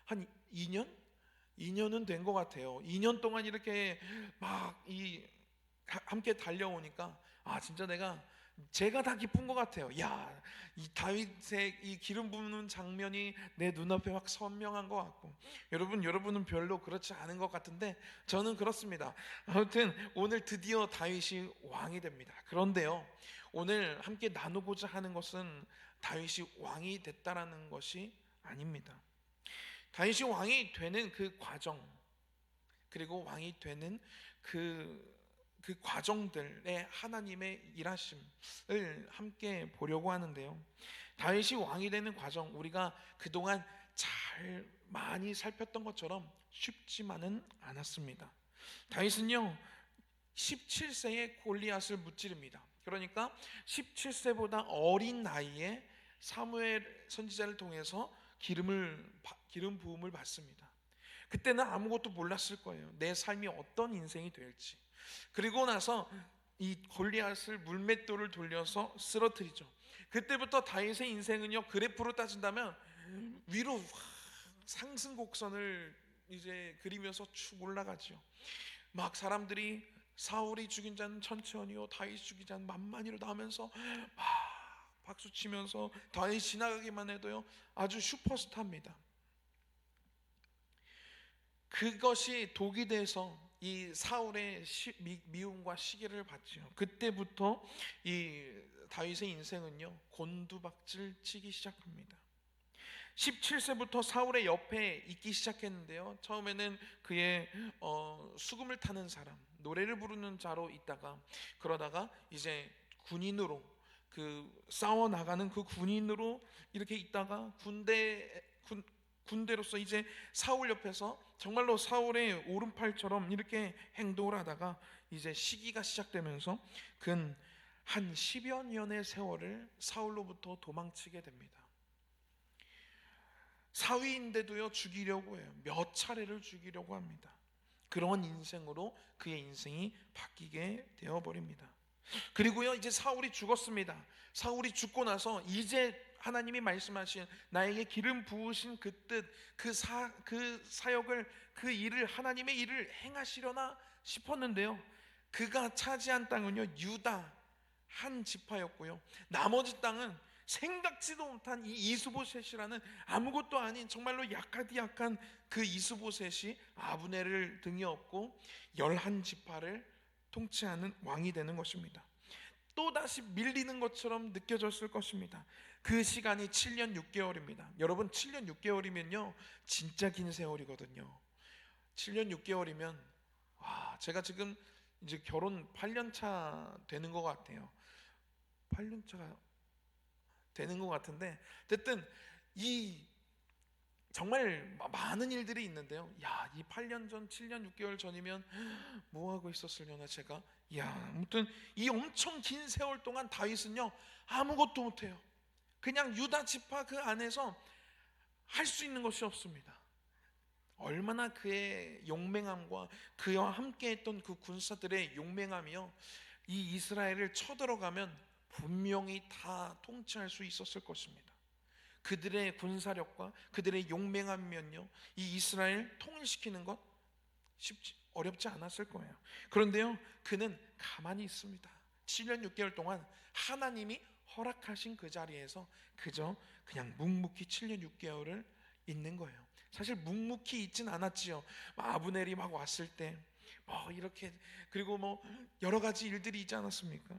한 2년? 2년은 된 것 같아요. 2년 동안 이렇게 막 함께 달려오니까 진짜 제가 다 기쁜 것 같아요. 야, 이 다윗의 이 기름 부는 장면이 내 눈앞에 확 선명한 것 같고, 여러분은 별로 그렇지 않은 것 같은데 저는 그렇습니다. 아무튼 오늘 드디어 다윗이 왕이 됩니다. 그런데요, 오늘 함께 나누고자 하는 것은 다윗이 왕이 됐다라는 것이 아닙니다. 다윗이 왕이 되는 그 과정, 그리고 왕이 되는 그 과정들의 하나님의 일하심을 함께 보려고 하는데요. 다윗이 왕이 되는 과정, 우리가 그동안 잘 많이 살폈던 것처럼 쉽지만은 않았습니다. 다윗은요, 17세에 골리앗을 무찌릅니다. 그러니까 17세보다 어린 나이에 사무엘 선지자를 통해서 기름 부음을 받습니다. 그때는 아무것도 몰랐을 거예요. 내 삶이 어떤 인생이 될지. 그리고 나서 이 골리앗을 물맷돌을 돌려서 쓰러뜨리죠. 그때부터 다윗의 인생은요, 그래프로 따진다면 위로 상승 곡선을 이제 그리면서 쭉 올라가죠. 막 사람들이 사울이 죽인 자는 천천히요, 다윗 죽인 자는 만만히로 하면서 막 박수 치면서 다윗 지나가기만 해도요, 아주 슈퍼스타입니다. 그것이 독이 돼서 이 사울의 미움과 시기를 받죠. 그때부터 이 다윗의 인생은요, 곤두박질 치기 시작합니다. 17세부터 사울의 옆에 있기 시작했는데요. 처음에는 그의 수금을 타는 사람, 노래를 부르는 자로 있다가, 그러다가 이제 군인으로, 싸워 나가는 그 군인으로 이렇게 있다가 군대로서 이제 사울 옆에서 정말로 사울의 오른팔처럼 이렇게 행동을 하다가 이제 시기가 시작되면서 근 한 10여 년의 세월을 사울로부터 도망치게 됩니다. 사위인데도요, 죽이려고 해요. 몇 차례를 죽이려고 합니다. 그런 인생으로 그의 인생이 바뀌게 되어버립니다. 그리고요, 이제 사울이 죽었습니다. 사울이 죽고 나서 이제 하나님이 말씀하신 나에게 기름 부으신 그 뜻, 그 사역을, 그 일을, 하나님의 일을 행하시려나 싶었는데요, 그가 차지한 땅은요, 유다 한 지파였고요, 나머지 땅은 생각지도 못한 이 이스보셋이라는 아무것도 아닌 정말로 약하디 약한 그 이스보셋이 아브넬을 등에 업고 11지파를 통치하는 왕이 되는 것입니다. 또다시 밀리는 것처럼 느껴졌을 것입니다. 그 시간이 7년 6개월입니다. 여러분, 7년 6개월이면요 진짜 긴 세월이거든요. 7년 6개월이면 제가 지금 이제 결혼 8년 차 되는 것 같아요. 8년 차가 되는 것 같은데, 어쨌든 이 정말 많은 일들이 있는데요. 이 8년 전, 7년 6개월 전이면 뭐 하고 있었으려나 제가. 아무튼 이 엄청 긴 세월 동안 다윗은요, 아무것도 못해요. 그냥 유다 지파 그 안에서 할 수 있는 것이 없습니다. 얼마나 그의 용맹함과 그와 함께했던 그 군사들의 용맹함이요, 이 이스라엘을 쳐들어가면 분명히 다 통치할 수 있었을 것입니다. 그들의 군사력과 그들의 용맹함면요, 이 이스라엘 통일시키는 것 어렵지 않았을 거예요. 그런데요, 그는 가만히 있습니다. 7년 6개월 동안 하나님이 허락하신 그 자리에서 그냥 묵묵히 7년 6개월을 있는 거예요. 사실 묵묵히 있진 않았지요. 아브넬이 막 왔을 때 이렇게, 그리고 여러 가지 일들이 있지 않았습니까?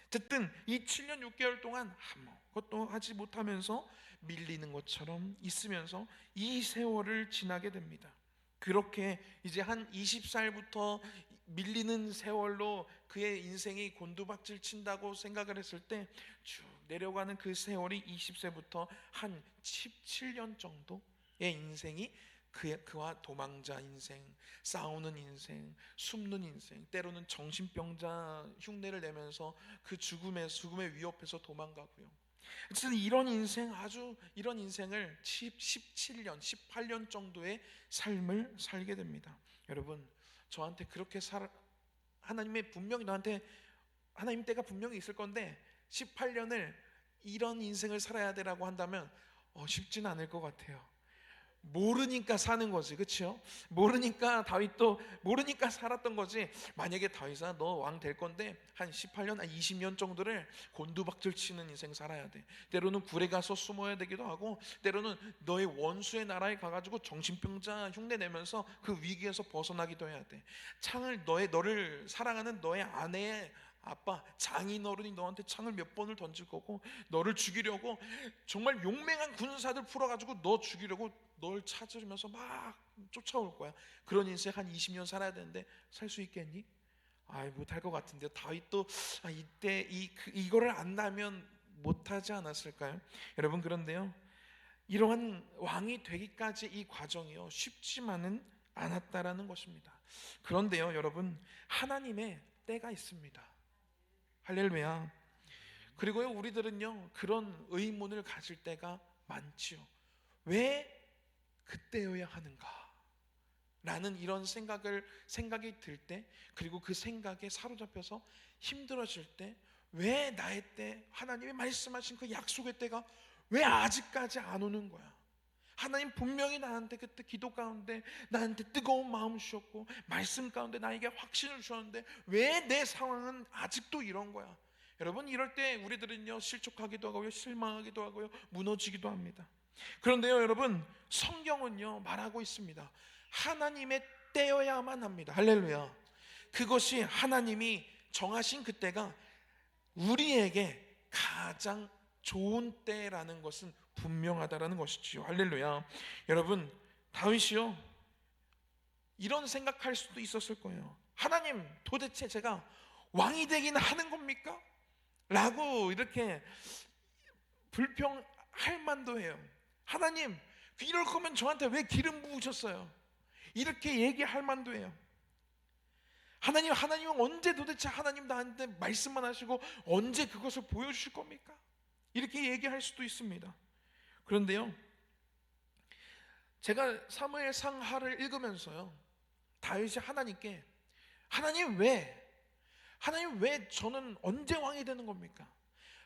어쨌든 이 7년 6개월 동안 아무것도 하지 못하면서 밀리는 것처럼 있으면서 이 세월을 지나게 됩니다. 그렇게 이제 한 20살부터 밀리는 세월로 그의 인생이 곤두박질 친다고 생각을 했을 때 쭉 내려가는 그 세월이 20세부터 한 17년 정도의 인생이 그와 도망자 인생, 싸우는 인생, 숨는 인생, 때로는 정신병자 흉내를 내면서 그 죽음의 위협에서 도망가고요. 어쨌든 이런 인생을 17년, 18년 정도의 삶을 살게 됩니다. 여러분, 저한테 하나님 때가 분명히 있을 건데 18년을 이런 인생을 살아야 되라고 한다면 쉽지는 않을 것 같아요. 모르니까 사는 거지, 그렇죠? 모르니까 다윗도 모르니까 살았던 거지. 만약에 다윗아 너 왕 될 건데 한 18년, 한 20년 정도를 곤두박질 치는 인생 살아야 돼. 때로는 굴에 가서 숨어야 되기도 하고, 때로는 너의 원수의 나라에 가가지고 정신병자 흉내 내면서 그 위기에서 벗어나기도 해야 돼. 창을 너를 사랑하는 너의 아내의 아빠 장인어른이 너한테 창을 몇 번을 던질 거고, 너를 죽이려고 정말 용맹한 군사들 풀어가지고 너 죽이려고 널 찾으면서 막 쫓아올 거야. 그런 인생 한 20년 살아야 되는데 살 수 있겠니? 아이, 못할 것 같은데요. 다윗도 이때 이거를 안다면 못하지 않았을까요? 여러분, 그런데요, 이러한 왕이 되기까지 이 과정이요 쉽지만은 않았다라는 것입니다. 그런데요, 여러분, 하나님의 때가 있습니다. 할렐루야. 그리고요, 우리들은요 그런 의문을 가질 때가 많지요. 왜 그때여야 하는가? 라는 이런 생각이 들 때, 그리고 그 생각에 사로잡혀서 힘들어질 때, 왜 나의 때, 하나님이 말씀하신 그 약속의 때가 왜 아직까지 안 오는 거야? 하나님 분명히 나한테 그때 기도 가운데 나한테 뜨거운 마음 주셨고, 말씀 가운데 나에게 확신을 주셨는데 왜 내 상황은 아직도 이런 거야? 여러분, 이럴 때 우리들은요 실족하기도 하고요, 실망하기도 하고요, 무너지기도 합니다. 그런데요, 여러분, 성경은요 말하고 있습니다. 하나님의 때여야만 합니다. 할렐루야. 그것이 하나님이 정하신 그때가 우리에게 가장 좋은 때라는 것은 분명하다라는 것이지요. 할렐루야. 여러분, 다윗이요 이런 생각할 수도 있었을 거예요. 하나님, 도대체 제가 왕이 되긴 하는 겁니까? 라고 이렇게 불평할 만도 해요. 하나님, 이럴 거면 저한테 왜 기름 부으셨어요? 이렇게 얘기할 만도 해요. 하나님은 언제 도대체 하나님 나한테 말씀만 하시고 언제 그것을 보여주실 겁니까? 이렇게 얘기할 수도 있습니다. 그런데요, 제가 사무엘 상하를 읽으면서요 다윗이 하나님께 하나님 왜 저는 언제 왕이 되는 겁니까?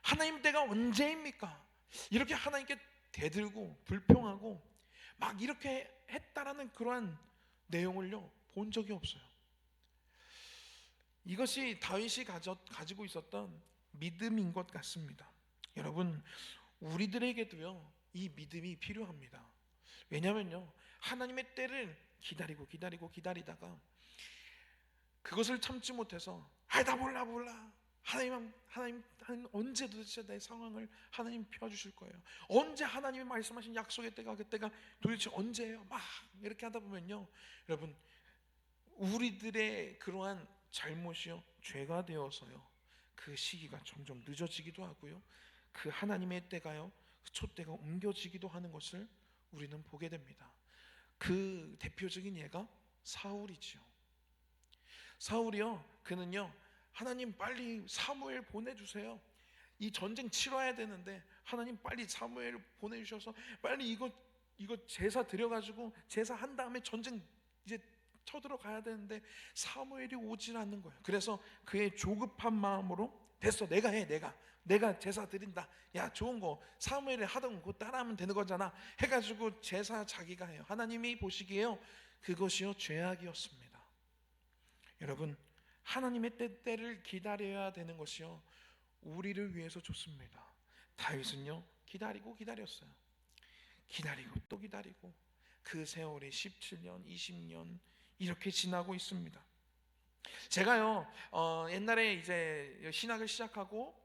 하나님 때가 언제입니까? 이렇게 하나님께 대들고 불평하고 막 이렇게 했다라는 그러한 내용을요 본 적이 없어요. 이것이 다윗이 가지고 있었던 믿음인 것 같습니다. 여러분, 우리들에게도요 이 믿음이 필요합니다. 왜냐면요, 하나님의 때를 기다리다가 그것을 참지 못해서 나 몰라 하나님 언제 도대체 내 상황을 하나님 펴주실 거예요? 언제 하나님이 말씀하신 약속의 때가, 그때가 도대체 언제예요? 막 이렇게 하다 보면요, 여러분, 우리들의 그러한 잘못이요 죄가 되어서요 그 시기가 점점 늦어지기도 하고요, 그 하나님의 때가요 그 촛대가 옮겨지기도 하는 것을 우리는 보게 됩니다. 그 대표적인 예가 사울이지요. 사울이요, 그는요 하나님 빨리 사무엘 보내주세요. 이 전쟁 치러야 되는데 하나님 빨리 사무엘 보내주셔서 빨리 이거 제사 드려가지고 제사한 다음에 전쟁 이제 쳐들어가야 되는데 사무엘이 오질 않는 거예요. 그래서 그의 조급한 마음으로 됐어, 내가 해, 내가 제사 드린다. 야, 좋은 거 사무엘이 하던 거 따라하면 되는 거잖아 해가지고 제사 자기가 해요. 하나님이 보시기에요 그것이요 죄악이었습니다. 여러분, 하나님의 때를 기다려야 되는 것이요 우리를 위해서 좋습니다. 다윗은요 기다렸어요. 기다리고 또 기다리고 그 세월이 17년 20년 이렇게 지나고 있습니다. 제가요 옛날에 이제 신학을 시작하고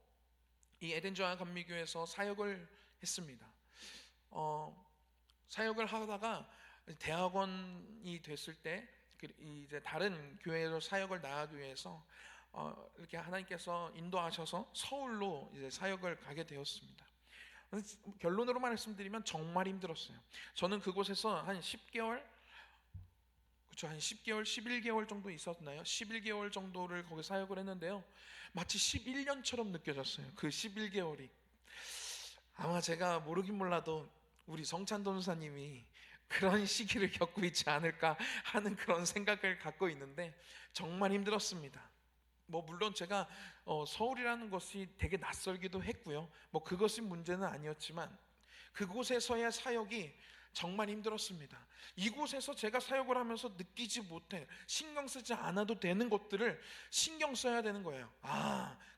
이 에덴조한 감리교에서 사역을 했습니다. 사역을 하다가 대학원이 됐을 때 이제 다른 교회로 사역을 나가기 위해서 이렇게 하나님께서 인도하셔서 서울로 이제 사역을 가게 되었습니다. 결론으로 말씀드리면 정말 힘들었어요. 저는 그곳에서 한 10개월, 11개월 정도 있었나요? 11개월 정도를 거기 사역을 했는데요, 마치 11년처럼 느껴졌어요. 그 11개월이 아마 제가 모르긴 몰라도 우리 성찬 전사님이 그런 시기를 겪고 있지 않을까 하는 그런 생각을 갖고 있는데 정말 힘들었습니다. 물론 제가 서울이라는 것이 되게 낯설기도 했고요, 그것이 문제는 아니었지만 그곳에서의 사역이 정말 힘들었습니다. 이곳에서 제가 사역을 하면서 느끼지 못해, 신경 쓰지 않아도 되는 것들을 신경 써야 되는 거예요.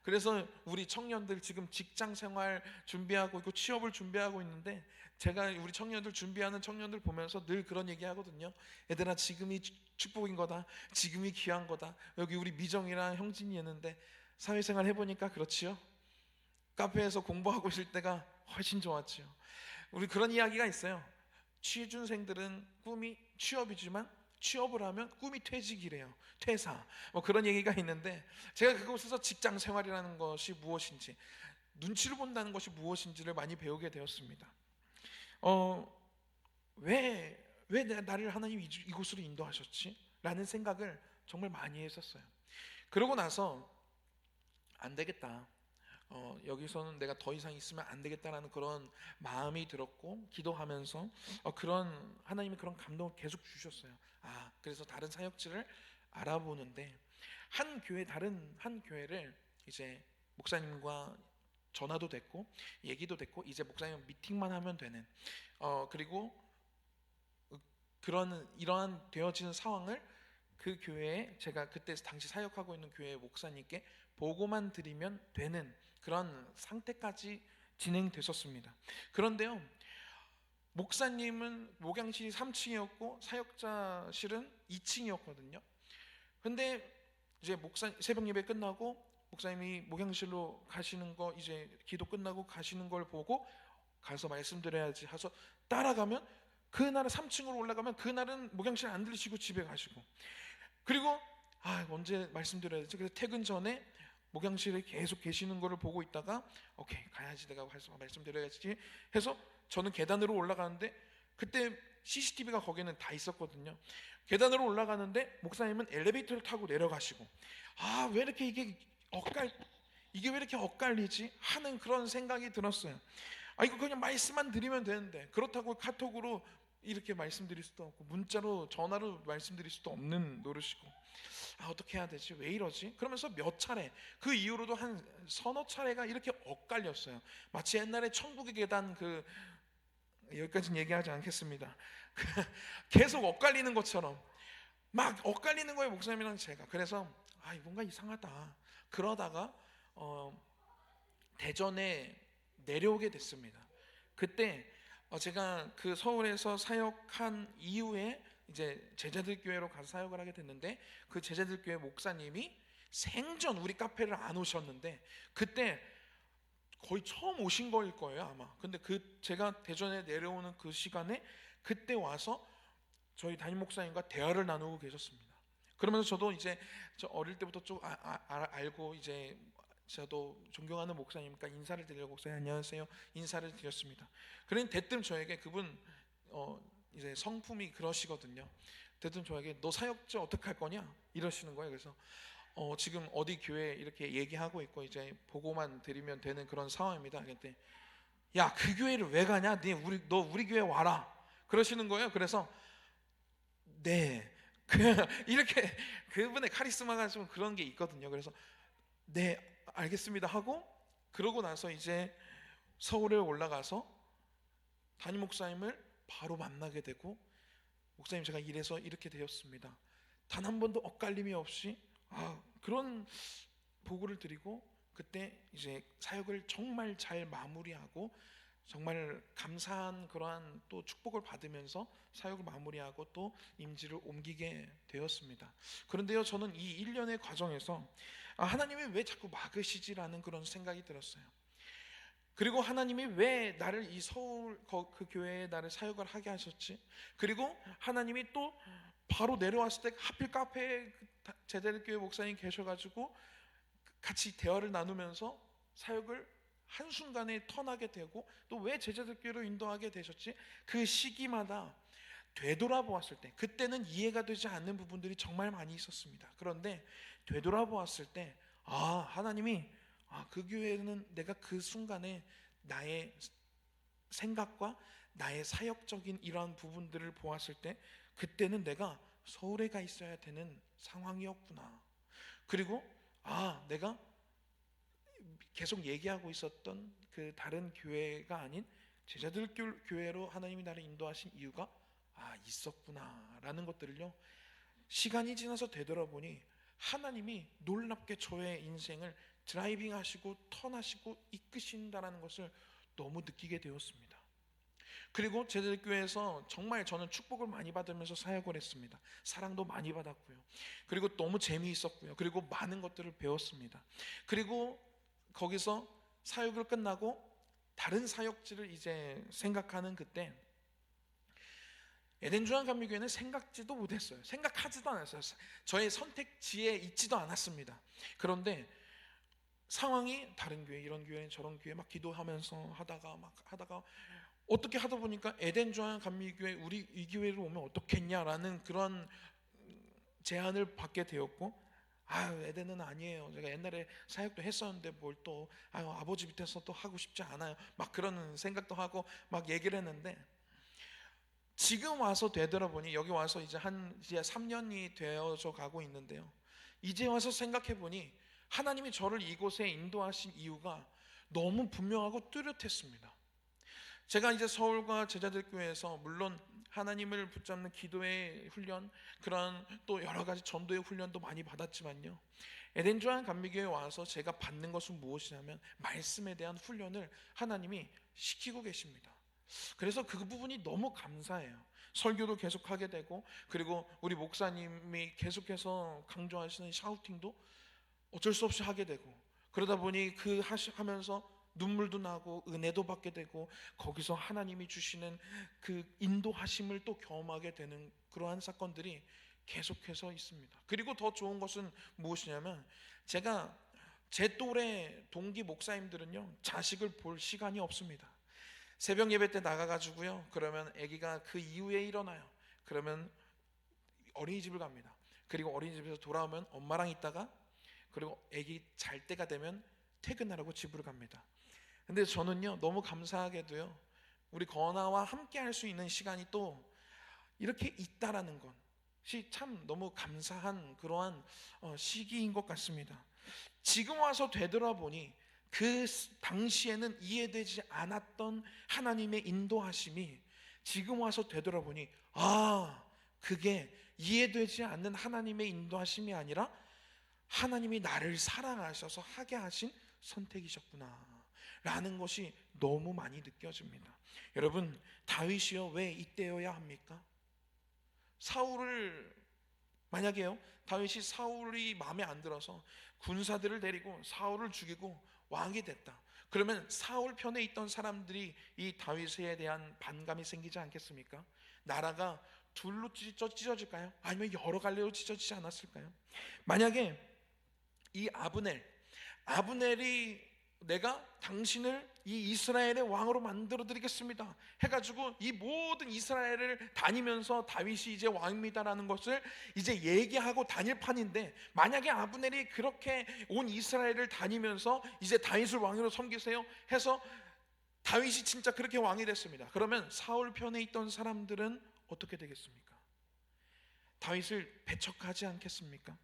그래서 우리 청년들 지금 직장 생활 준비하고 있고 취업을 준비하고 있는데, 제가 우리 청년들 준비하는 청년들 보면서 늘 그런 얘기 하거든요. 얘들아, 지금이 축복인 거다. 지금이 귀한 거다. 여기 우리 미정이랑 형진이 있는데 사회생활 해보니까 그렇지요. 카페에서 공부하고 있을 때가 훨씬 좋았지요. 우리 그런 이야기가 있어요. 취준생들은 꿈이 취업이지만 취업을 하면 꿈이 퇴직이래요. 퇴사. 뭐 그런 얘기가 있는데, 제가 그곳에서 직장 생활이라는 것이 무엇인지, 눈치를 본다는 것이 무엇인지를 많이 배우게 되었습니다. 왜 나를 하나님 이곳으로 인도하셨지? 라는 생각을 정말 많이 했었어요. 그러고 나서 안 되겠다. 여기서는 내가 더 이상 있으면 안 되겠다라는 그런 마음이 들었고, 기도하면서 그런 하나님이 그런 감동을 계속 주셨어요. 그래서 다른 사역지를 알아보는데, 다른 한 교회를 이제 목사님과 전화도 됐고 얘기도 됐고, 이제 목사님 미팅만 하면 되는, 그리고 이러한 되어지는 상황을 그 교회에, 제가 그때 당시 사역하고 있는 교회 목사님께 보고만 드리면 되는 그런 상태까지 진행됐었습니다. 그런데요, 목사님은 목양실이 3층이었고 사역자실은 2층이었거든요. 근데 이제 새벽 예배 끝나고 목사님이 목양실로 가시는 거, 이제 기도 끝나고 가시는 걸 보고 가서 말씀드려야지 해서 따라가면, 그날은 3층으로 올라가면 그날은 목양실 안 들리시고 집에 가시고, 그리고 언제 말씀드려야 되지? 그래서 퇴근 전에 목양실에 계속 계시는 거를 보고 있다가, 오케이, 가야지, 내가 말씀드려야지 해서 저는 계단으로 올라가는데, 그때 CCTV가 거기는 다 있었거든요. 계단으로 올라가는데 목사님은 엘리베이터를 타고 내려가시고, 왜 이렇게 이게 왜 이렇게 엇갈리지? 하는 그런 생각이 들었어요. 이거 그냥 말씀만 드리면 되는데, 그렇다고 카톡으로 이렇게 말씀드릴 수도 없고, 문자로 전화로 말씀드릴 수도 없는 노릇이고, 어떻게 해야 되지? 왜 이러지? 그러면서 몇 차례, 그 이후로도 한 서너 차례가 이렇게 엇갈렸어요. 마치 옛날에 천국의 계단, 여기까지는 얘기하지 않겠습니다. 계속 엇갈리는 것처럼 막 엇갈리는 거예요, 목사님이랑 제가. 그래서 뭔가 이상하다. 그러다가 대전에 내려오게 됐습니다. 그때 제가 그 서울에서 사역한 이후에 이제 제자들 교회로 가서 사역을 하게 됐는데, 그 제자들 교회 목사님이 생전 우리 카페를 안 오셨는데, 그때 거의 처음 오신 거일 거예요, 아마. 근데 제가 대전에 내려오는 그 시간에 그때 와서 저희 담임 목사님과 대화를 나누고 계셨습니다. 그러면서 저도 이제 저 어릴 때부터 좀 알고, 이제 저도 존경하는 목사님이니까 인사를 드리려고, 목사님 안녕하세요 인사를 드렸습니다. 그러니 대뜸 저에게 그분 이제 성품이 그러시거든요. 대뜸 저에게 너 사역자 어떻게 할 거냐 이러시는 거예요. 그래서 지금 어디 교회 이렇게 얘기하고 있고 이제 보고만 드리면 되는 그런 상황입니다. 근데 야, 그 교회를 왜 가냐? 너 우리 교회 와라 그러시는 거예요. 그래서 네, 이렇게 그분의 카리스마가 좀 그런 게 있거든요. 그래서 네, 알겠습니다 하고, 그러고 나서 이제 서울에 올라가서 담임 목사님을 바로 만나게 되고, 목사님 제가 이래서 이렇게 되었습니다. 단 한 번도 엇갈림이 없이 그런 보고를 드리고, 그때 이제 사역을 정말 잘 마무리하고, 정말 감사한 그러한 또 축복을 받으면서 사역을 마무리하고 또 임지를 옮기게 되었습니다. 그런데요, 저는 이 1년의 과정에서 하나님이 왜 자꾸 막으시지라는 그런 생각이 들었어요. 그리고 하나님이 왜 나를 이 서울 그 교회에 나를 사역을 하게 하셨지? 그리고 하나님이 또 바로 내려왔을 때 하필 카페에 제자들교회 목사님 계셔가지고 같이 대화를 나누면서 사역을 한순간에 턴하게 되고, 또 왜 제자들교회로 인도하게 되셨지? 그 시기마다 되돌아보았을 때, 그때는 이해가 되지 않는 부분들이 정말 많이 있었습니다. 그런데 되돌아보았을 때 하나님이 그 교회는 내가 그 순간에 나의 생각과 나의 사역적인 이러한 부분들을 보았을 때, 그때는 내가 서울에 가 있어야 되는 상황이었구나. 그리고 내가 계속 얘기하고 있었던 그 다른 교회가 아닌 제자들 교회로 하나님이 나를 인도하신 이유가 있었구나라는 것들을요, 시간이 지나서 되돌아보니 하나님이 놀랍게 저의 인생을 드라이빙 하시고 턴하시고 이끄신다라는 것을 너무 느끼게 되었습니다. 그리고 제자들교회에서 정말 저는 축복을 많이 받으면서 사역을 했습니다. 사랑도 많이 받았고요. 그리고 너무 재미있었고요. 그리고 많은 것들을 배웠습니다. 그리고 거기서 사역을 끝나고 다른 사역지를 이제 생각하는 그때, 에덴중앙감리교회는 생각지도 못했어요. 생각하지도 않았어요. 저의 선택지에 있지도 않았습니다. 그런데 상황이 다른 교회, 이런 교회, 저런 교회 막 기도하면서 하다가 어떻게 하다 보니까 에덴중앙감리교회, 우리 이 교회로 오면 어떻겠냐라는 그런 제안을 받게 되었고, 에덴은 아니에요. 제가 옛날에 사역도 했었는데 뭘 또 아버지 밑에서 또 하고 싶지 않아요. 막 그런 생각도 하고 막 얘기를 했는데, 지금 와서 되돌아보니, 여기 와서 이제 3년이 되어서 가고 있는데요, 이제 와서 생각해 보니 하나님이 저를 이곳에 인도하신 이유가 너무 분명하고 뚜렷했습니다. 제가 이제 서울과 제자들교회에서 물론 하나님을 붙잡는 기도의 훈련, 그런 또 여러 가지 전도의 훈련도 많이 받았지만요, 에덴중앙감리교회에 와서 제가 받는 것은 무엇이냐면 말씀에 대한 훈련을 하나님이 시키고 계십니다. 그래서 그 부분이 너무 감사해요. 설교도 계속하게 되고, 그리고 우리 목사님이 계속해서 강조하시는 샤우팅도 어쩔 수 없이 하게 되고, 그러다 보니 하면서 눈물도 나고 은혜도 받게 되고, 거기서 하나님이 주시는 그 인도하심을 또 경험하게 되는 그러한 사건들이 계속해서 있습니다. 그리고 더 좋은 것은 무엇이냐면, 제가 제 또래 동기 목사님들은요, 자식을 볼 시간이 없습니다. 새벽 예배 때 나가가지고요, 그러면 아기가 그 이후에 일어나요. 그러면 어린이집을 갑니다. 그리고 어린이집에서 돌아오면 엄마랑 있다가, 그리고 아기 잘 때가 되면 퇴근하라고 집으로 갑니다. 근데 저는요, 너무 감사하게도요, 우리 건아와 함께 할 수 있는 시간이 또 이렇게 있다라는 것이 참 너무 감사한 그러한 시기인 것 같습니다. 지금 와서 되돌아보니 그 당시에는 이해되지 않았던 하나님의 인도하심이 지금 와서 되돌아보니, 그게 이해되지 않는 하나님의 인도하심이 아니라 하나님이 나를 사랑하셔서 하게 하신 선택이셨구나 라는 것이 너무 많이 느껴집니다. 여러분, 다윗이요, 왜 이때여야 합니까? 만약에요, 다윗이 사울이 마음에 안 들어서 군사들을 데리고 사울을 죽이고 왕이 됐다. 그러면 사울 편에 있던 사람들이 이 다윗에 대한 반감이 생기지 않겠습니까? 나라가 둘로 찢어질까요? 아니면 여러 갈래로 찢어지지 않았을까요? 만약에 이 아브넬이 내가 당신을 이 이스라엘의 왕으로 만들어 드리겠습니다 해가지고 이 모든 이스라엘을 다니면서 다윗이 이제 왕입니다라는 것을 이제 얘기하고 다닐 판인데, 만약에 아브넬이 그렇게 온 이스라엘을 다니면서 이제 다윗을 왕으로 섬기세요 해서 다윗이 진짜 그렇게 왕이 됐습니다. 그러면 사울 편에 있던 사람들은 어떻게 되겠습니까? 다윗을 배척하지 않겠습니까?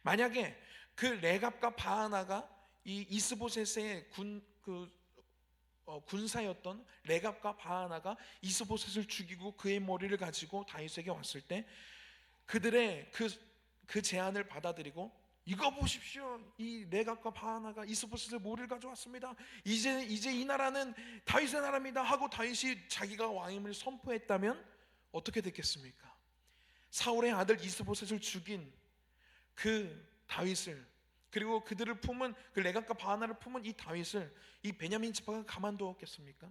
만약에 그 레갑과 바하나가 이 이스보셋의 군사였던 레갑과 바하나가 이스보셋을 죽이고 그의 머리를 가지고 다윗에게 왔을 때, 그들의 그 제안을 받아들이고, 이거 보십시오, 이 레갑과 바하나가 이스보셋의 머리를 가져왔습니다, 이제 이 나라는 다윗의 나라입니다 하고 다윗이 자기가 왕임을 선포했다면 어떻게 됐겠습니까? 사울의 아들 이스보셋을 죽인 그 다윗을, 그리고 그들을 품은 그 레갑과 바하나를 품은 이 다윗을 이 베냐민 지파가 가만두었겠습니까?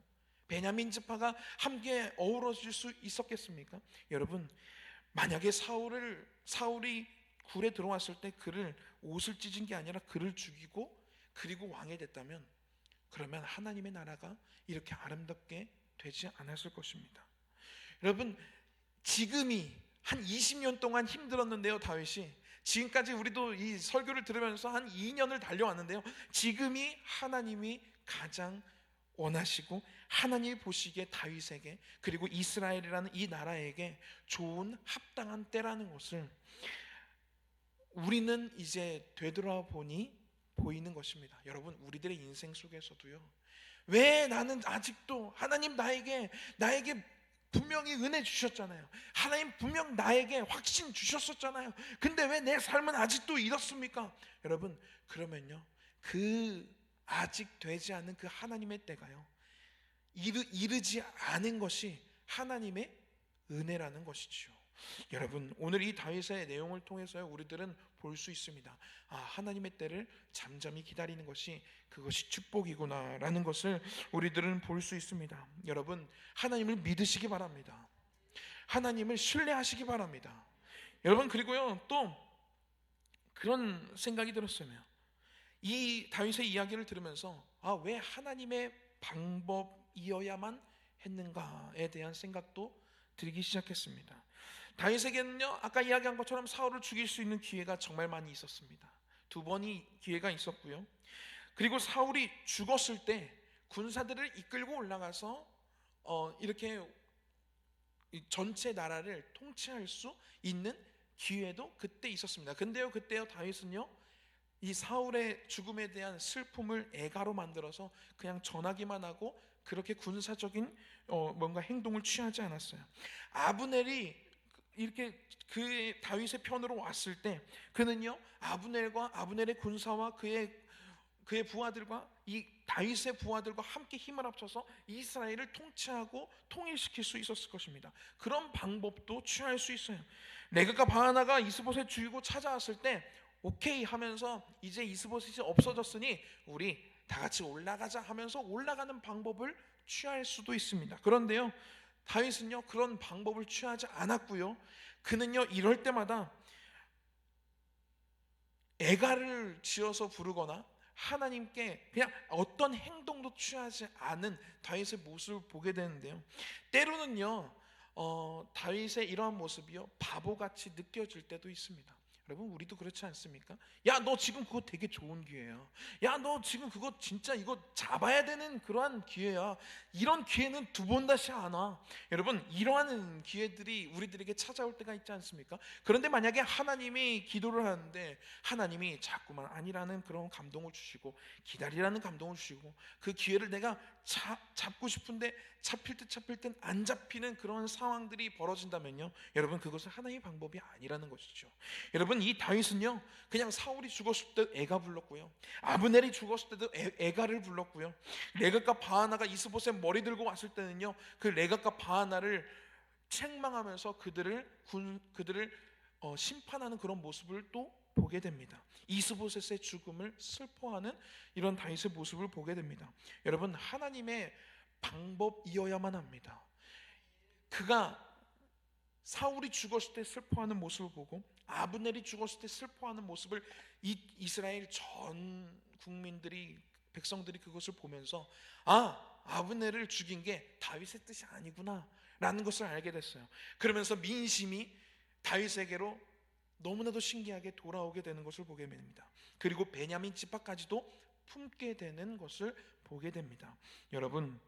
베냐민 지파가 함께 어우러질 수 있었겠습니까? 여러분, 만약에 사울이 굴에 들어왔을 때 그를 옷을 찢은 게 아니라 그를 죽이고 그리고 왕이 됐다면, 그러면 하나님의 나라가 이렇게 아름답게 되지 않았을 것입니다. 여러분, 지금이 한 20년 동안 힘들었는데요, 다윗이 지금까지 우리도 이 설교를 들으면서 한 2년을 달려왔는데요, 지금이 하나님이 가장 원하시고 하나님이 보시기에 다윗에게, 그리고 이스라엘이라는 이 나라에게 좋은 합당한 때라는 것을 우리는 이제 되돌아보니 보이는 것입니다. 여러분, 우리들의 인생 속에서도요, 왜 나는 아직도 하나님 나에게 분명히 은혜 주셨잖아요. 하나님 분명 나에게 확신 주셨었잖아요. 근데 왜 내 삶은 아직도 이렇습니까? 여러분, 그러면요, 그 아직 되지 않은 그 하나님의 때가요, 이르지 않은 것이 하나님의 은혜라는 것이지요. 여러분, 오늘 이 다윗의 내용을 통해서 우리들은 볼 수 있습니다. 아, 하나님의 때를 잠잠히 기다리는 것이, 그것이 축복이구나라는 것을 우리들은 볼 수 있습니다. 여러분, 하나님을 믿으시기 바랍니다. 하나님을 신뢰하시기 바랍니다. 여러분, 그리고요, 또 그런 생각이 들었어요. 이 다윗의 이야기를 들으면서, 아, 왜 하나님의 방법이어야만 했는가에 대한 생각도 들기 시작했습니다. 다윗에게는요, 아까 이야기한 것처럼 사울을 죽일 수 있는 기회가 정말 많이 있었습니다. 두 번이 기회가 있었고요. 그리고 사울이 죽었을 때 군사들을 이끌고 올라가서 이렇게 전체 나라를 통치할 수 있는 기회도 그때 있었습니다. 근데요, 그때요, 다윗은요, 이 사울의 죽음에 대한 슬픔을 애가로 만들어서 그냥 전하기만 하고 그렇게 군사적인 뭔가 행동을 취하지 않았어요. 아브넬이 이렇게 그 다윗의 편으로 왔을 때, 그는요, 아브넬의 군사와 그의 부하들과 이 다윗의 부하들과 함께 힘을 합쳐서 이스라엘을 통치하고 통일시킬 수 있었을 것입니다. 그런 방법도 취할 수 있어요. 레굶과 바하나가 이스보셋 죽이고 찾아왔을 때 오케이 하면서, 이제 이스보셋이 없어졌으니 우리 다 같이 올라가자 하면서 올라가는 방법을 취할 수도 있습니다. 그런데요, 다윗은요, 그런 방법을 취하지 않았고요. 그는요, 이럴 때마다 애가를 지어서 부르거나 하나님께 그냥 어떤 행동도 취하지 않은 다윗의 모습을 보게 되는데요, 때로는요, 다윗의 이러한 모습이요, 바보같이 느껴질 때도 있습니다. 여러분, 우리도 그렇지 않습니까? 야, 너 지금 그거 되게 좋은 기회야. 야, 너 지금 그거 진짜 이거 잡아야 되는 그러한 기회야. 이런 기회는 두 번 다시 안 와. 여러분, 이러한 기회들이 우리들에게 찾아올 때가 있지 않습니까? 그런데 만약에 하나님이 기도를 하는데 하나님이 자꾸만 아니라는 그런 감동을 주시고, 기다리라는 감동을 주시고, 그 기회를 내가 잡고 싶은데 잡힐 듯 안 잡히는 그런 상황들이 벌어진다면요, 여러분, 그것은 하나님의 방법이 아니라는 것이죠. 여러분, 이 다윗은요, 그냥 사울이 죽었을 때 애가 불렀고요, 아브넬이 죽었을 때도 애가를 불렀고요, 레굶과 바하나가 이스보셋 머리 들고 왔을 때는요, 그 레굶과 바하나를 책망하면서 그들을 심판하는 그런 모습을 또 보게 됩니다. 이스보셋의 죽음을 슬퍼하는 이런 다윗의 모습을 보게 됩니다. 여러분, 하나님의 방법이어야만 합니다. 그가 사울이 죽었을 때 슬퍼하는 모습을 보고 아브넬이 죽었을 때 슬퍼하는 모습을 이스라엘 전 국민들이, 백성들이 그것을 보면서, 아, 아브넬을 죽인 게 다윗의 뜻이 아니구나 라는 것을 알게 됐어요. 그러면서 민심이 다윗에게로 너무나도 신기하게 돌아오게 되는 것을 보게 됩니다. 그리고 베냐민 지파까지도 품게 되는 것을 보게 됩니다. 여러분,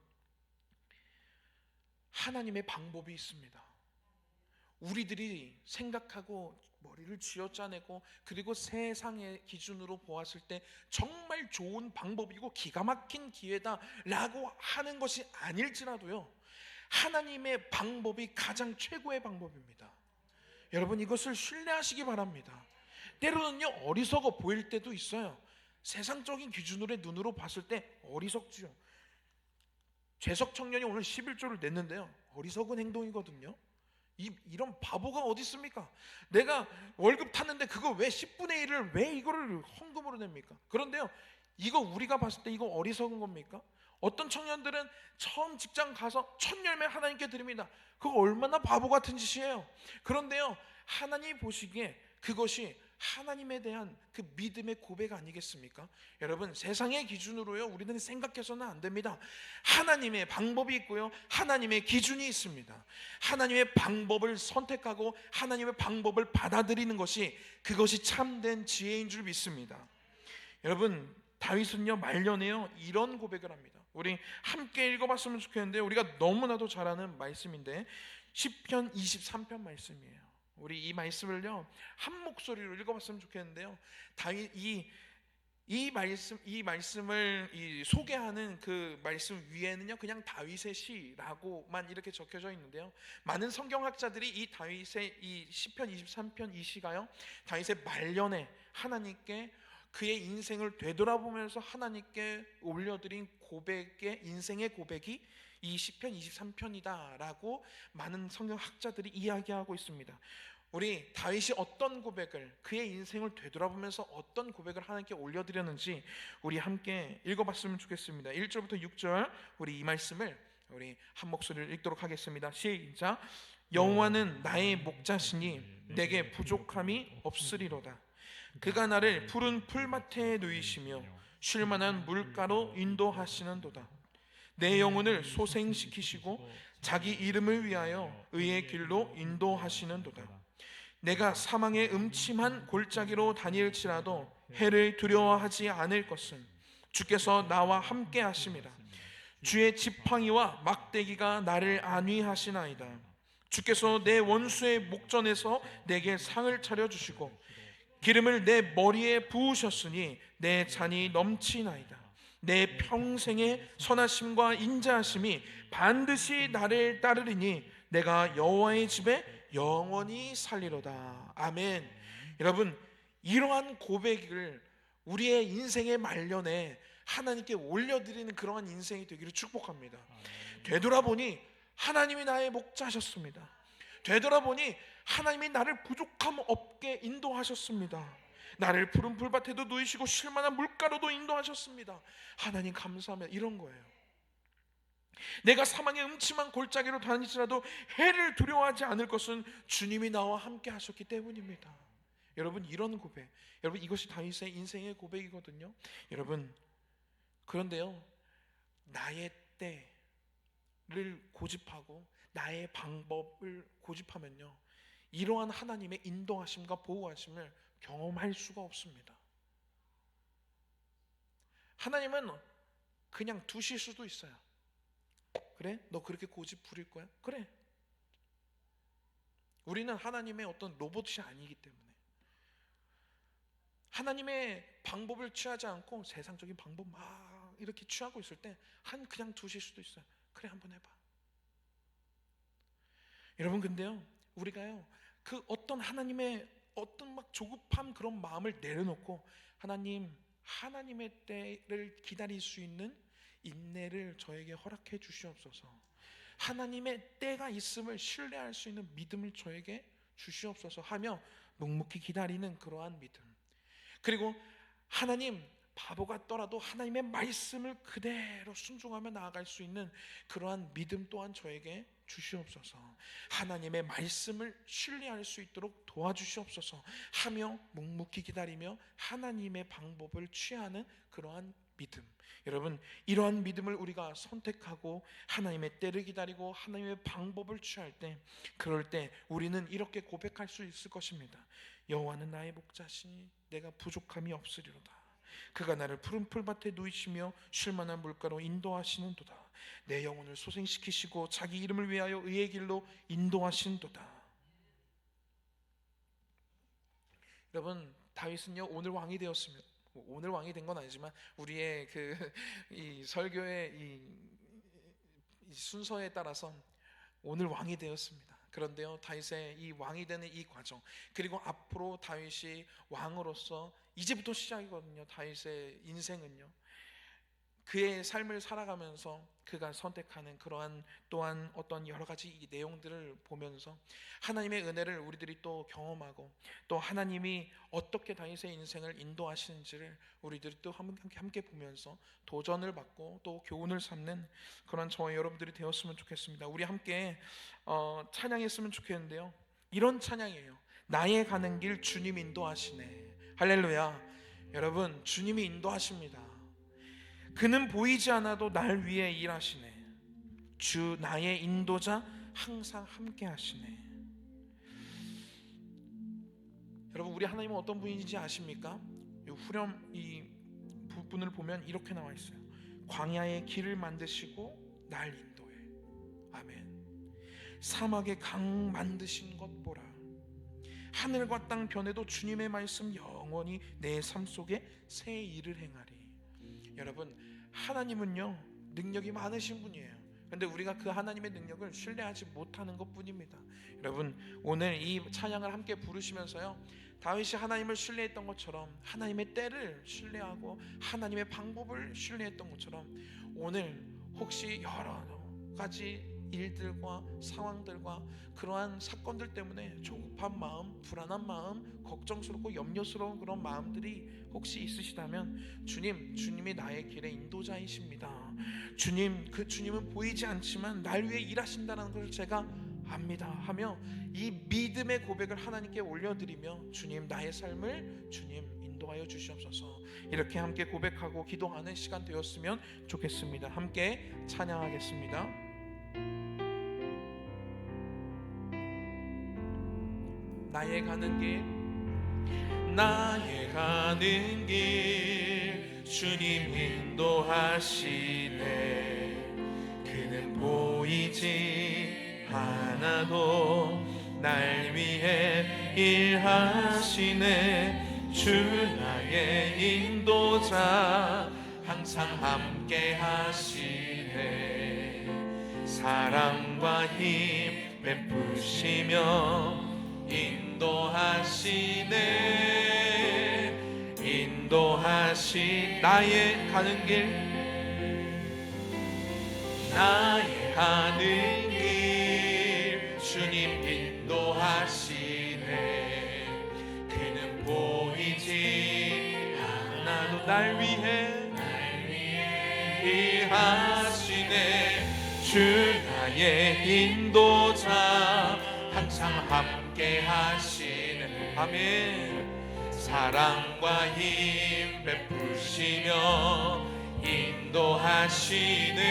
하나님의 방법이 있습니다. 우리들이 생각하고 머리를 쥐어짜내고 그리고 세상의 기준으로 보았을 때 정말 좋은 방법이고 기가 막힌 기회다라고 하는 것이 아닐지라도요, 하나님의 방법이 가장 최고의 방법입니다. 여러분, 이것을 신뢰하시기 바랍니다. 때로는요, 어리석어 보일 때도 있어요. 세상적인 기준으로 눈으로 봤을 때 어리석지요. 재석 청년이 오늘 11조를 냈는데요, 어리석은 행동이거든요. 이런 바보가 어디 있습니까? 내가 월급 탔는데 그거 왜 10분의 1을 왜 이거를 헌금으로 냅니까? 그런데요, 이거 우리가 봤을 때 이거 어리석은 겁니까? 어떤 청년들은 처음 직장 가서 첫 열매 하나님께 드립니다. 그거 얼마나 바보 같은 짓이에요. 그런데요, 하나님이 보시기에 그것이 하나님에 대한 그 믿음의 고백 아니겠습니까? 여러분, 세상의 기준으로요, 우리는 생각해서는 안 됩니다. 하나님의 방법이 있고요, 하나님의 기준이 있습니다. 하나님의 방법을 선택하고 하나님의 방법을 받아들이는 것이, 그것이 참된 지혜인 줄 믿습니다. 여러분, 다윗은요, 말년에요, 이런 고백을 합니다. 우리 함께 읽어봤으면 좋겠는데, 우리가 너무나도 잘 아는 말씀인데 시편 23편 말씀이에요. 우리 이 말씀을요, 한 목소리로 읽어봤으면 좋겠는데요, 이 말씀을 소개하는 그 말씀 위에는요, 그냥 다윗의 시라고만 이렇게 적혀져 있는데요. 많은 성경학자들이 이 다윗의 이 시편 23편 이 시가요, 다윗의 말년에 하나님께 그의 인생을 되돌아보면서 하나님께 올려드린 고백의 인생의 고백이 이 시편 23편이다라고 많은 성경학자들이 이야기하고 있습니다. 우리 다윗이 어떤 고백을, 그의 인생을 되돌아보면서 어떤 고백을 하나님께 올려드렸는지 우리 함께 읽어봤으면 좋겠습니다. 1절부터 6절 우리 이 말씀을 우리 한 목소리를 읽도록 하겠습니다. 시작. 여호와는 나의 목자시니 내게 부족함이 없으리로다. 그가 나를 푸른 풀밭에 누이시며 쉴만한 물가로 인도하시는도다. 내 영혼을 소생시키시고 자기 이름을 위하여 의의 길로 인도하시는도다. 내가 사망의 음침한 골짜기로 다닐지라도 해를 두려워하지 않을 것은 주께서 나와 함께 하심이라. 주의 지팡이와 막대기가 나를 안위하시나이다. 주께서 내 원수의 목전에서 내게 상을 차려주시고 기름을 내 머리에 부으셨으니 내 잔이 넘치나이다. 내 평생의 선하심과 인자하심이 반드시 나를 따르리니 내가 여호와의 집에 영원히 살리로다. 아멘. 여러분, 이러한 고백을 우리의 인생의 말년에 하나님께 올려드리는 그러한 인생이 되기를 축복합니다. 되돌아보니 하나님이 나의 목자셨습니다. 되돌아보니 하나님이 나를 부족함 없게 인도하셨습니다. 나를 푸른 풀밭에도 누이시고 쉴만한 물가로도 인도하셨습니다. 하나님 감사합니다. 이런 거예요. 내가 사망의 음침한 골짜기로 다니지라도 해를 두려워하지 않을 것은 주님이 나와 함께 하셨기 때문입니다. 여러분, 이런 고백, 여러분, 이것이 다윗의 인생의 고백이거든요. 여러분, 그런데요, 나의 때를 고집하고 나의 방법을 고집하면요, 이러한 하나님의 인도하심과 보호하심을 경험할 수가 없습니다. 하나님은 그냥 두실 수도 있어요. 그래? 너 그렇게 고집 부릴 거야? 그래. 우리는 하나님의 어떤 로봇이 아니기 때문에 하나님의 방법을 취하지 않고 세상적인 방법 막 이렇게 취하고 있을 때 그냥 두실 수도 있어요. 그래, 한번 해봐. 여러분, 근데요, 우리가요, 그 어떤 하나님의 어떤 막 조급함 그런 마음을 내려놓고 하나님의 때를 기다릴 수 있는 인내를 저에게 허락해 주시옵소서. 하나님의 때가 있음을 신뢰할 수 있는 믿음을 저에게 주시옵소서 하며 묵묵히 기다리는 그러한 믿음, 그리고 하나님, 바보 같더라도 하나님의 말씀을 그대로 순종하며 나아갈 수 있는 그러한 믿음 또한 저에게 주시옵소서. 하나님의 말씀을 신뢰할 수 있도록 도와주시옵소서 하며 묵묵히 기다리며 하나님의 방법을 취하는 그러한 믿음, 여러분, 이러한 믿음을 우리가 선택하고 하나님의 때를 기다리고 하나님의 방법을 취할 때, 그럴 때 우리는 이렇게 고백할 수 있을 것입니다. 여호와는 나의 목자시니 내가 부족함이 없으리로다. 그가 나를 푸른 풀밭에 누이시며 쉴만한 물가로 인도하시는도다. 내 영혼을 소생시키시고 자기 이름을 위하여 의의 길로 인도하시는도다. 여러분, 다윗은요, 오늘 왕이 되었습니다. 오늘 왕이 된 건 아니지만 우리의 이 설교의 이 순서에 따라서 오늘 왕이 되었습니다. 그런데요, 다윗의 이 왕이 되는 이 과정, 그리고 앞으로 다윗이 왕으로서 이제부터 시작이거든요. 다윗의 인생은요, 그의 삶을 살아가면서 그가 선택하는 그러한 또한 어떤 여러 가지 이 내용들을 보면서 하나님의 은혜를 우리들이 또 경험하고, 또 하나님이 어떻게 다윗의 인생을 인도하시는지를 우리들이 또 함께 보면서 도전을 받고 또 교훈을 삼는 그런 저와 여러분들이 되었으면 좋겠습니다. 우리 함께 찬양했으면 좋겠는데요, 이런 찬양이에요. 나의 가는 길 주님 인도하시네. 할렐루야. 여러분, 주님이 인도하십니다. 그는 보이지 않아도 날 위해 일하시네. 주 나의 인도자 항상 함께 하시네. 여러분, 우리 하나님은 어떤 분인지 아십니까? 이 후렴 이 부분을 보면 이렇게 나와 있어요. 광야의 길을 만드시고 날 인도해. 아멘. 사막의 강 만드신 것 보라. 하늘과 땅 변해도 주님의 말씀 영원히 내 삶 속에 새 일을 행하리. 여러분, 하나님은요 능력이 많으신 분이에요. 그런데 우리가 그 하나님의 능력을 신뢰하지 못하는 것뿐입니다. 여러분, 오늘 이 찬양을 함께 부르시면서요, 다윗이 하나님을 신뢰했던 것처럼 하나님의 때를 신뢰하고 하나님의 방법을 신뢰했던 것처럼 오늘 혹시 여러 가지 일들과 상황들과 그러한 사건들 때문에 조급한 마음, 불안한 마음, 걱정스럽고 염려스러운 그런 마음들이 혹시 있으시다면 주님이 나의 길의 인도자이십니다. 주님은 보이지 않지만 날 위해 일하신다는 것을 제가 압니다 하며 이 믿음의 고백을 하나님께 올려드리며 주님, 나의 삶을 주님 인도하여 주시옵소서, 이렇게 함께 고백하고 기도하는 시간 되었으면 좋겠습니다. 함께 찬양하겠습니다. 나의 가는 길 주님 인도하시네. 그는 보이지 않아도 날 위해 일하시네. 주 나의 인도자 항상 함께 하시네. 사랑과 힘 베푸시며 인도하시 나의 가는 길 주님 인도하시네. 그는 보이지 않아도 날 위해 일하시네. 주 나의 인도자 항상 함께 하시네. 아멘. 사랑과 힘 베푸시며 인도하시네.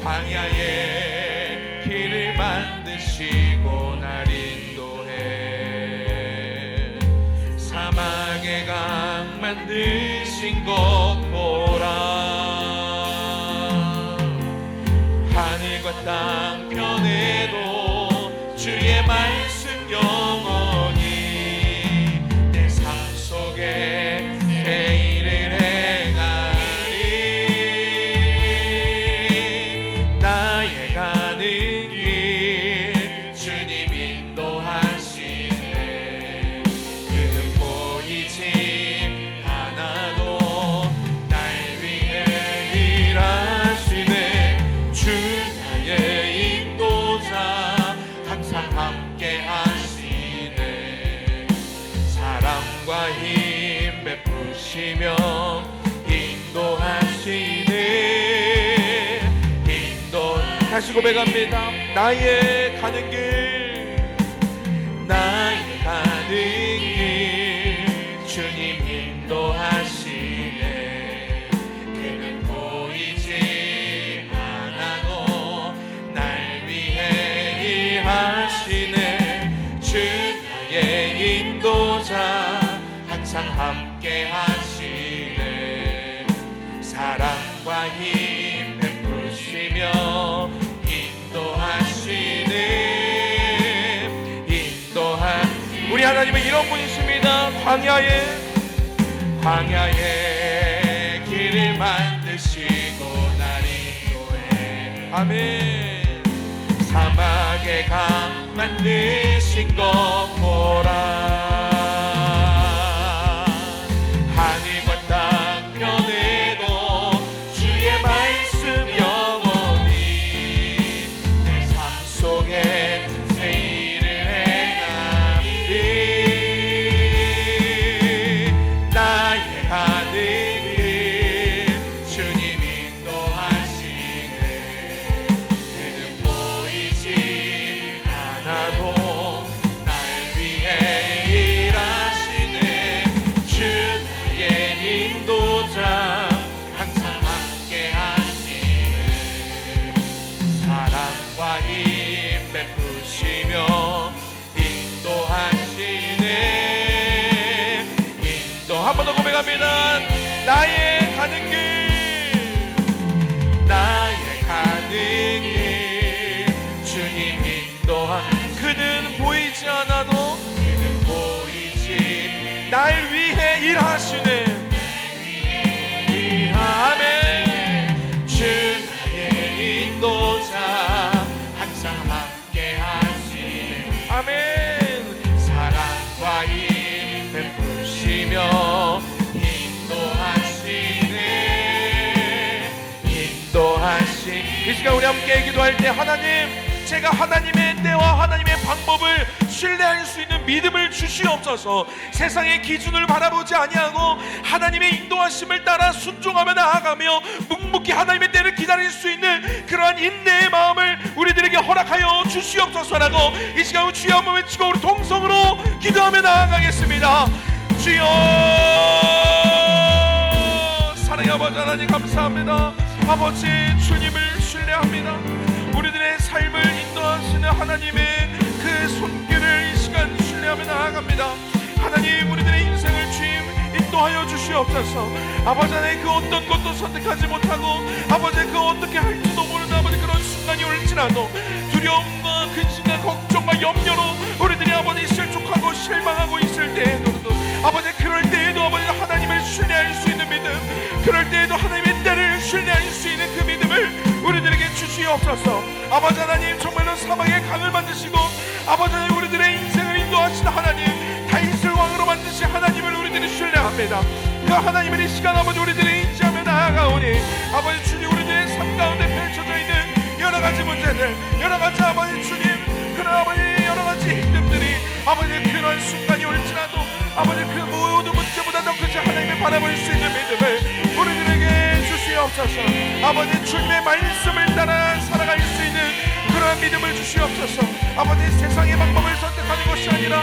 광야에 길을 만드시고 날 인도해. 사막에 강 만드신 것 보라. 하늘과 땅 변해도 주의 말씀 영원히 내 삶 속에 새 일을 행하리. 나의 가는 길 주님 인도하시네. 그는 보이지 않아도 날 위해 일하시네. 주 나의 인도자 항상 함께 하시네. 사랑과 힘 베푸시며 인도하시네. 다시 고백합니다. 나의 가는 길 주님 인도하시네. 그는 보이지 않아도 날 위해 일하시네. 주 나의 인도자 항상 함께 하시네. 사랑과 힘 베푸시며 우리 하나님은 이런 분이십니다. 광야에 길을 만드시고 날 인도해. 아멘. 사막에 강 만드신 것 보라. 하늘과 땅 변해도 주의 말씀 영원히 내 삶 속에 새 일을 행하리. 나의 가는 길 주님 인도하시네. 그는 보이지 않아도 날 위해 일하시네. 주 나의 인도자 항상 함께 하시네. 사랑과 힘 베푸시며 인도하시네. 한 번 더 고백합니다. 나의 가는 인도하시. 이 시간 우리 함께 기도할 때 하나님, 제가 하나님의 때와 하나님의 방법을 신뢰할 수 있는 믿음을 주시옵소서. 세상의 기준을 바라보지 아니하고 하나님의 인도하심을 따라 순종하며 나아가며 묵묵히 하나님의 때를 기다릴 수 있는 그러한 인내의 마음을 우리들에게 허락하여 주시옵소서라고 이 시간 주여 한번 외치고 우리 동성으로 기도하며 나아가겠습니다. 주여, 사랑의 아버지 하나님 감사합니다. 아버지, 주님을 신뢰합니다. 우리들의 삶을 인도하시는 하나님의 그 손길을 이 시간 신뢰하며 나아갑니다. 하나님, 우리들의 인생을 주님 인도하여 주시옵소서. 아버지 하나님, 그 어떤 것도 선택하지 못하고 아버지 그 어떻게 할지도 모르는 아버지 그런 순간이 올지라도 두려움과 근심과 걱정과 염려로 우리들이 아버지 실족하고 실망하고 있을 때에도 아버지 그럴 때에도 아버지 하나님을 신뢰할 수 있는 믿음, 그럴 때에도 하나님의 때를 신뢰할 수 있는 그 믿음을 우리들에게 주시옵소서. 아버지 하나님, 정말로 사망의 강을 만드시고 아버지 하나님 우리들의 인생을 인도하시는 하나님, 다윗을 왕으로 만드신 하나님을 우리들이 신뢰합니다. 그 하나님을 이 시간 아버지 우리들이 인지하며 나아가오니 아버지 주님, 우리들의 삶 가운데 펼쳐져 있는 여러 가지 문제들, 여러 가지 아버지 주님 그런 아버지 여러 가지 힘듦들이 아버지 그런 순간이 올지라도 아버지 그 모든 문제보다 더 크지 하나님을 바라볼 수 있는 믿음을 우리들에게 주시옵소서. 아버지 주님의 말씀을 따라 살아갈 수 있는 그러한 믿음을 주시옵소서. 아버지 세상의 방법을 선택하는 것이 아니라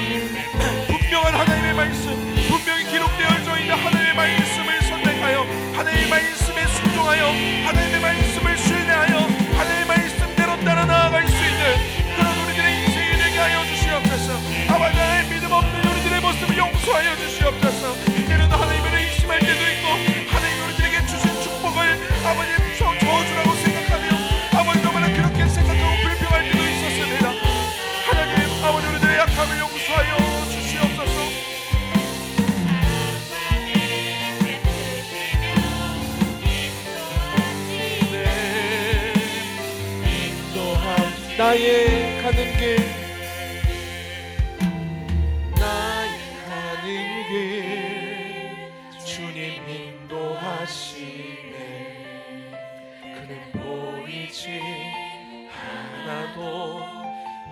분명한 하나님의 말씀, 분명히 기록되어져 있는 하나님의 말씀을 선택하여 하나님의 말씀에 순종하여 하나님의 말씀을 신뢰하여 하나님의 말씀대로 따라 나아갈 수 있는 그런 우리들의 인생이 되게 하여 주시옵소서. 아버지 하나님, 믿음 없는 우리들의 모습을 용서하여 주시옵소서. 때로는 하나님을 의심할 때도 있고 하나님 우리들에게 주신 축복을 아버지 저주라고 생각하며 아버지 너무나 그렇게 생각하고 불평할 때도 있었습니다. 하나님, 아버지 우리들의 약함을 용서하여 주시옵소서. 네, 인도함 나의 가는 길, 나의 가는 길 주님 인도하시네. 그는 보이지 않아도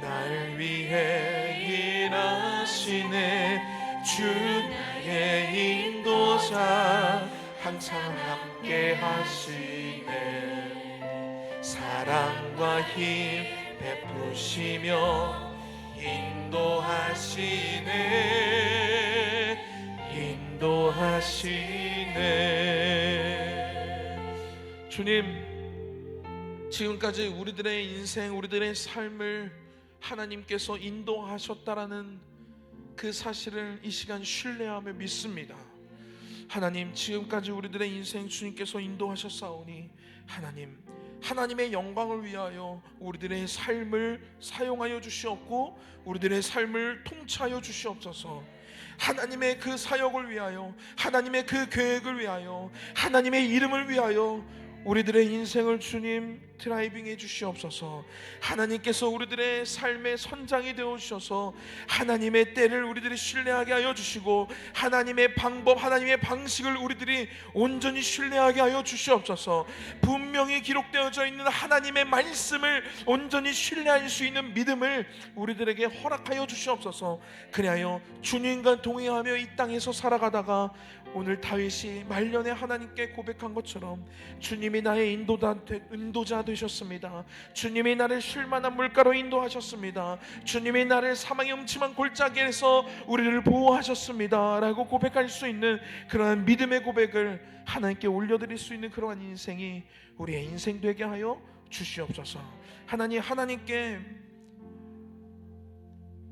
날 위해 일하시네. 주 나의 인도자 항상 함께 하시네. 사랑과 힘 베푸시며 인도하시네. 인도하시네. 주님, 지금까지 우리들의 인생, 우리들의 삶을 하나님께서 인도하셨다라는 그 사실을 이 시간 신뢰하며 믿습니다. 하나님, 지금까지 우리들의 인생 주님께서 인도하셨사오니 하나님, 하나님의 영광을 위하여 우리들의 삶을 사용하여 주시옵고 우리들의 삶을 통치하여 주시옵소서. 하나님의 그 사역을 위하여, 하나님의 그 계획을 위하여, 하나님의 이름을 위하여 우리들의 인생을 주님 드라이빙해 주시옵소서. 하나님께서 우리들의 삶의 선장이 되어 주셔서 하나님의 때를 우리들이 신뢰하게 하여 주시고 하나님의 방법, 하나님의 방식을 우리들이 온전히 신뢰하게 하여 주시옵소서. 분명히 기록되어져 있는 하나님의 말씀을 온전히 신뢰할 수 있는 믿음을 우리들에게 허락하여 주시옵소서. 그리하여 주님과 동행하며 이 땅에서 살아가다가 오늘 다윗이 말년에 하나님께 고백한 것처럼 주님이 나의 인도자 되셨습니다. 주님이 나를 쉴만한 물가로 인도하셨습니다. 주님이 나를 사망의 음침한 골짜기에서 우리를 보호하셨습니다 라고 고백할 수 있는 그러한 믿음의 고백을 하나님께 올려드릴 수 있는 그러한 인생이 우리의 인생 되게 하여 주시옵소서. 하나님, 하나님께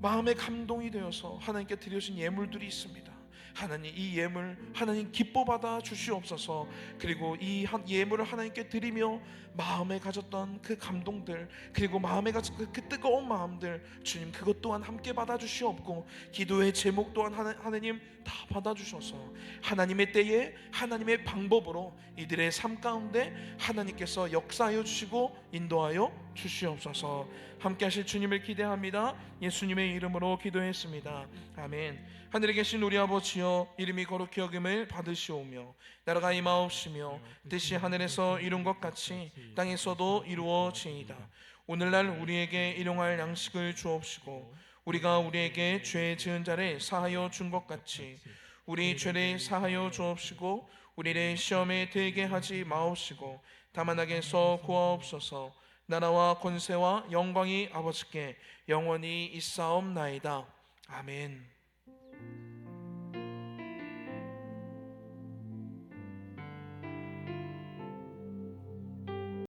마음의 감동이 되어서 하나님께 드려진 예물들이 있습니다. 하나님, 이 예물 하나님 기뻐 받아 주시옵소서. 그리고 이 예물을 하나님께 드리며 마음에 가졌던 그 감동들, 그리고 마음에 가졌던 그 뜨거운 마음들 주님 그것 또한 함께 받아 주시옵고 기도의 제목 또한 하나님 다 받아 주셔서 하나님의 때에 하나님의 방법으로 이들의 삶 가운데 하나님께서 역사하여 주시고 인도하여 주시옵소서. 함께 하실 주님을 기대합니다. 예수님의 이름으로 기도했습니다. 아멘. 하늘에 계신 우리 아버지여, 이름이 거룩히 여김을 받으시오며 나라가 임하옵시며 뜻이 하늘에서 이룬 것 같이 땅에서도 이루어지이다. 오늘날 우리에게 일용할 양식을 주옵시고 우리가 우리에게 죄 지은 자를 사하여 준 것 같이 우리 죄를 사하여 주옵시고 우리를 시험에 들게 하지 마옵시고 다만 악에서 구하옵소서. 나라와 권세와 영광이 아버지께 영원히 있사옵나이다. 아멘.